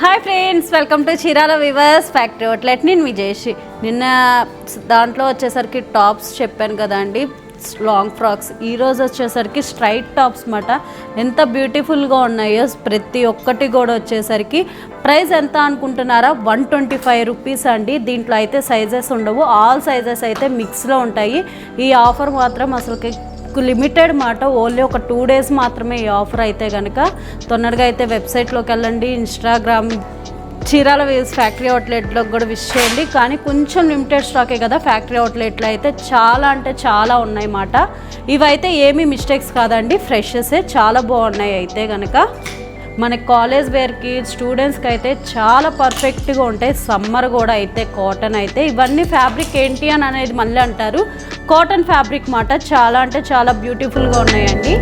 Hi friends, welcome to Chirala viewers factory outlet. నేను విజయశ్రీ. నిన్న దాంట్లో వచ్చేసరికి టాప్స్ చెప్పాను కదండి, లాంగ్ ఫ్రాక్స్. ఈరోజు వచ్చేసరికి స్ట్రైట్ టాప్స్ మాట. ఎంత బ్యూటిఫుల్గా ఉన్నాయో ప్రతి ఒక్కటి కూడా. వచ్చేసరికి ప్రైస్ ఎంత అనుకుంటున్నారా? 125 రూపీస్ అండి. దీంట్లో అయితే సైజెస్ ఉండవు, ఆల్ సైజెస్ అయితే మిక్స్లో ఉంటాయి. ఈ ఆఫర్ మాత్రం అసలుకి లిమిటెడ్ మాట. ఓన్లీ ఒక 2 డేస్ మాత్రమే ఈ ఆఫర్ అయితే కనుక తొందరగా అయితే వెబ్సైట్లోకి వెళ్ళండి. ఇన్స్టాగ్రామ్ చీరాల వివర్స్ ఫ్యాక్టరీ అవుట్లెట్లోకి కూడా విష్ చేయండి. కానీ కొంచెం లిమిటెడ్ స్టాకే కదా, ఫ్యాక్టరీ అవుట్లెట్లో అయితే చాలా అంటే చాలా ఉన్నాయి మాట. ఇవైతే ఏమీ మిస్టేక్స్ కాదండి, ఫ్రెషెసే, చాలా బాగున్నాయి. అయితే కనుక మన కాలేజ్ వేర్కి, స్టూడెంట్స్కి అయితే చాలా పర్ఫెక్ట్గా ఉంటాయి. సమ్మర్ కూడా అయితే కాటన్ అయితే. ఇవన్నీ ఫ్యాబ్రిక్ ఏంటి అని అనేది మళ్ళీ అంటారు, కాటన్ ఫ్యాబ్రిక్ మాట. చాలా అంటే చాలా బ్యూటిఫుల్గా ఉన్నాయండి.